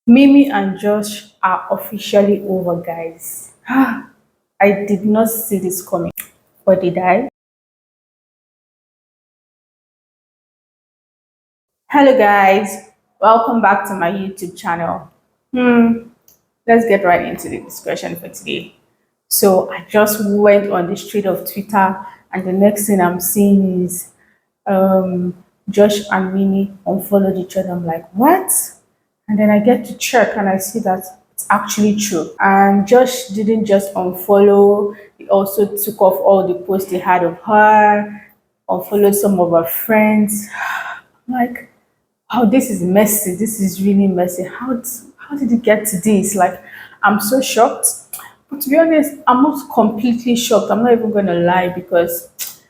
Mimi and Josh are officially over, guys. I did not see this coming. Or did I? Hello, guys. Welcome back to my YouTube channel. Let's get right into the discussion for today. So, I just went on the street of Twitter, and the next thing I'm seeing is Josh and Mimi unfollowed each other. I'm like, what? And then I get to check and I see that it's actually true. And Josh didn't just unfollow, he also took off all the posts he had of her, unfollowed some of her friends. I'm like, wow, this is messy. This is really messy. How did it get to this? Like, I'm so shocked. But to be honest, I'm not completely shocked. I'm not even going to lie because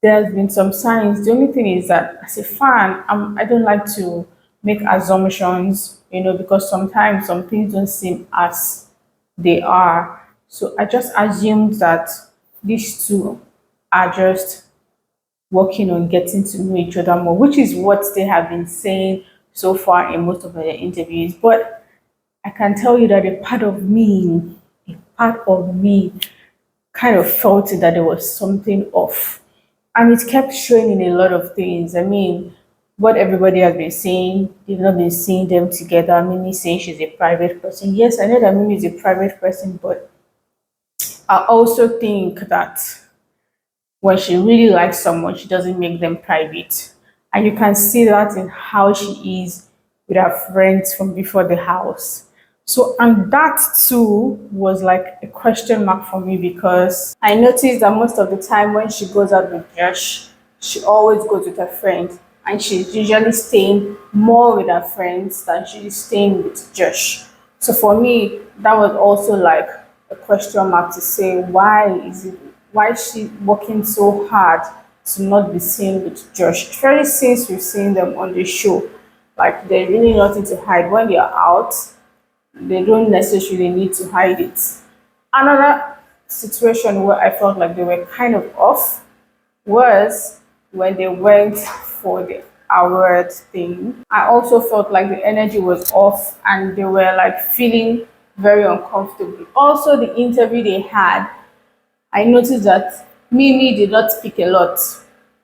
there's been some signs. The only thing is that as a fan, I don't like to make assumptions, because sometimes some things don't seem as they are. So I just assumed that these two are just working on getting to know each other more, which is what they have been saying so far in most of their interviews. But I can tell you that a part of me kind of felt that there was something off. And it kept showing in a lot of things. I mean, what everybody has been saying, they've not been seeing them together. Mimi saying she's a private person. Yes, I know that Mimi is a private person, but I also think that when she really likes someone, she doesn't make them private. And you can see that in how she is with her friends from before the house. So, and that too was like a question mark for me because I noticed that most of the time when she goes out with Josh, she always goes with her friends and she's usually staying more with her friends than she's staying with Josh. So for me, that was also like a question mark to say why is she working so hard to not be seen with Josh? Especially since we've seen them on the show. Like there's really nothing to hide. When they are out, they don't necessarily need to hide it. Another situation where I felt like they were kind of off was when they went for the award thing. I also felt like the energy was off and they were like feeling very uncomfortable. Also, the interview they had, I noticed that Mimi did not speak a lot.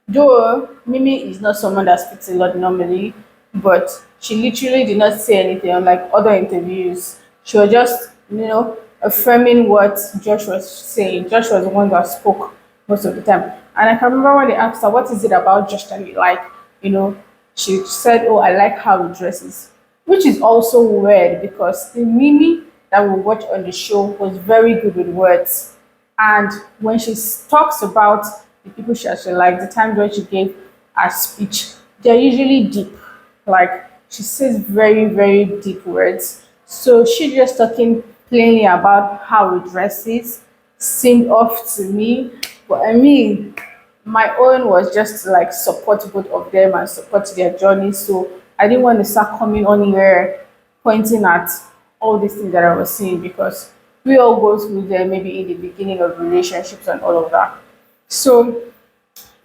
Though Mimi is not someone that speaks a lot normally, but she literally did not say anything unlike other interviews. She was just, affirming what Josh was saying. Josh was the one that spoke most of the time. And I can remember when they asked her, what is it about Josh that you like? You know, she said, oh, I like how he dresses. Which is also weird because the Mimi that we watch on the show was very good with words. And when she talks about the people she actually liked, the time when she gave her speech, they're usually deep. Like she says very, very deep words. So she just talking plainly about how he dresses seemed off to me. But I mean, my own was just to like support both of them and support their journey. So I didn't want to start coming on here pointing at all these things that I was seeing because we all go through them maybe in the beginning of relationships and all of that. So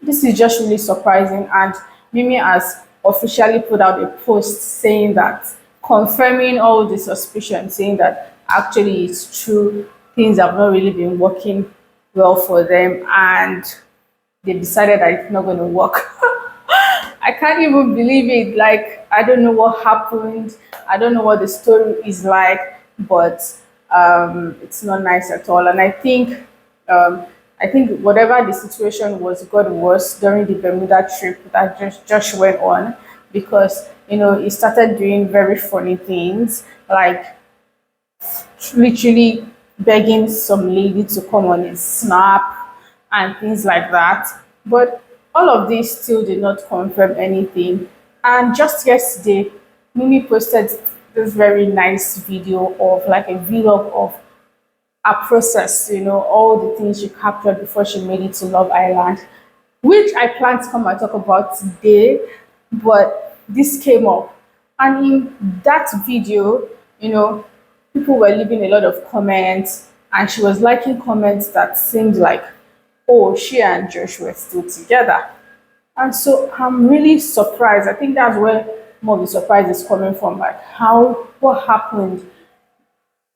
this is just really surprising. And Mimi has officially put out a post saying that, confirming all the suspicion, saying that actually it's true, things have not really been working well for them, and they decided that it's not going to work. I can't even believe it. Like, I don't know what happened. I don't know what the story is like, but it's not nice at all. And um, I think whatever the situation was, got worse during the Bermuda trip that just went on because he started doing very funny things like literally begging some lady to come on his snap and things like that. But all of this still did not confirm anything. And just yesterday, Mimi posted this very nice video of like a vlog of a process, all the things she captured before she made it to Love Island, which I plan to come and talk about today, but this came up. And in that video, people were leaving a lot of comments, and she was liking comments that seemed like, oh, she and Josh were still together. And so I'm really surprised. I think that's where more of the surprise is coming from, like how what happened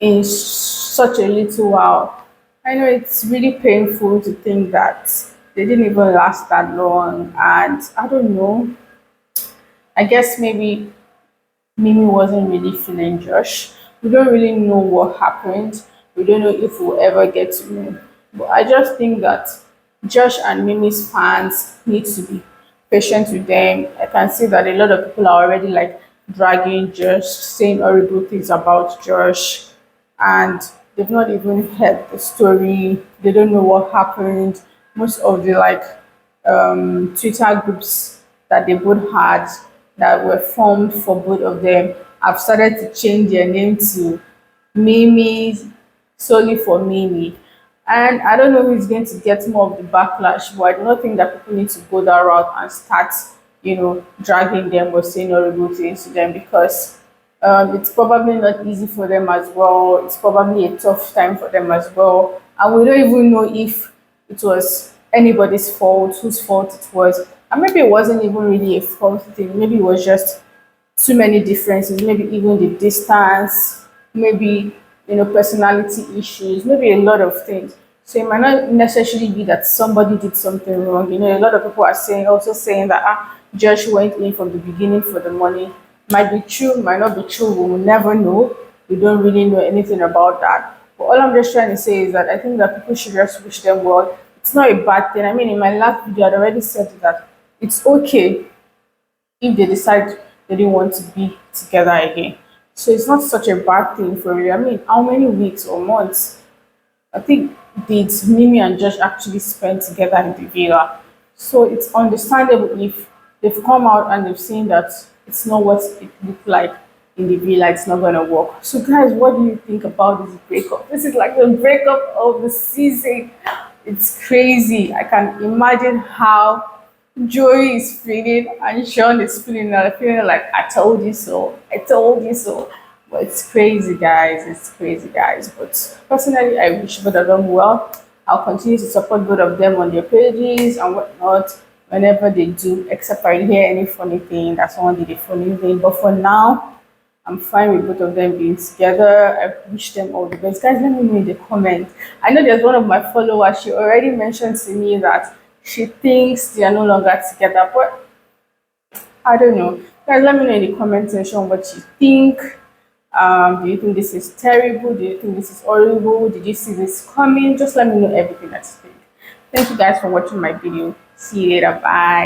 in such a little while. I know it's really painful to think that they didn't even last that long, and I don't know. I guess maybe Mimi wasn't really feeling Josh. We don't really know what happened. We don't know if we'll ever get to know. But I just think that Josh and Mimi's fans need to be patient with them. I can see that a lot of people are already like dragging Josh, saying horrible things about Josh, and they've not even heard the story. They don't know what happened. Most of the like Twitter groups that they both had that were formed for both of them have started to change their name to Mimi, solely for Mimi. And I don't know who is going to get more of the backlash, but I do not think that people need to go that route and start, dragging them or saying horrible things to them, because it's probably not easy for them as well. It's probably a tough time for them as well. And we don't even know if it was anybody's fault, whose fault it was. And maybe it wasn't even really a fault thing. Maybe it was just too many differences, maybe even the distance, maybe personality issues, maybe a lot of things. So it might not necessarily be that somebody did something wrong. A lot of people are saying that Josh went in from the beginning for the money. Might be true, might not be true. We will never know. We don't really know anything about that. But all I'm just trying to say is that I think that people should just wish them well. It's not a bad thing. I mean, in my last video, I'd already said that it's okay if they decide they didn't want to be together again. So it's not such a bad thing for you. I mean, how many weeks or months I think did Mimi and Josh actually spend together in the villa? So it's understandable if they've come out and they've seen that it's not what it looked like in the villa, it's not gonna work. So guys, what do you think about this breakup? This is like the breakup of the season. It's crazy. I can imagine how Joey is feeling and Sean is feeling like I told you so. I told you so. But it's crazy, guys. It's crazy, guys. But personally, I wish both of them well. I'll continue to support both of them on their pages and whatnot whenever they do, except if I hear any funny thing that someone did a funny thing. But for now, I'm fine with both of them being together. I wish them all the best. Guys, let me know in the comments. I know there's one of my followers, she already mentioned to me that she thinks they are no longer together, but I don't know. Guys, let me know in the comment section what you think. Do you think this is terrible? Do you think this is horrible? Did you see this coming? Just let me know everything that you think. Thank you guys for watching my video. See you later. Bye.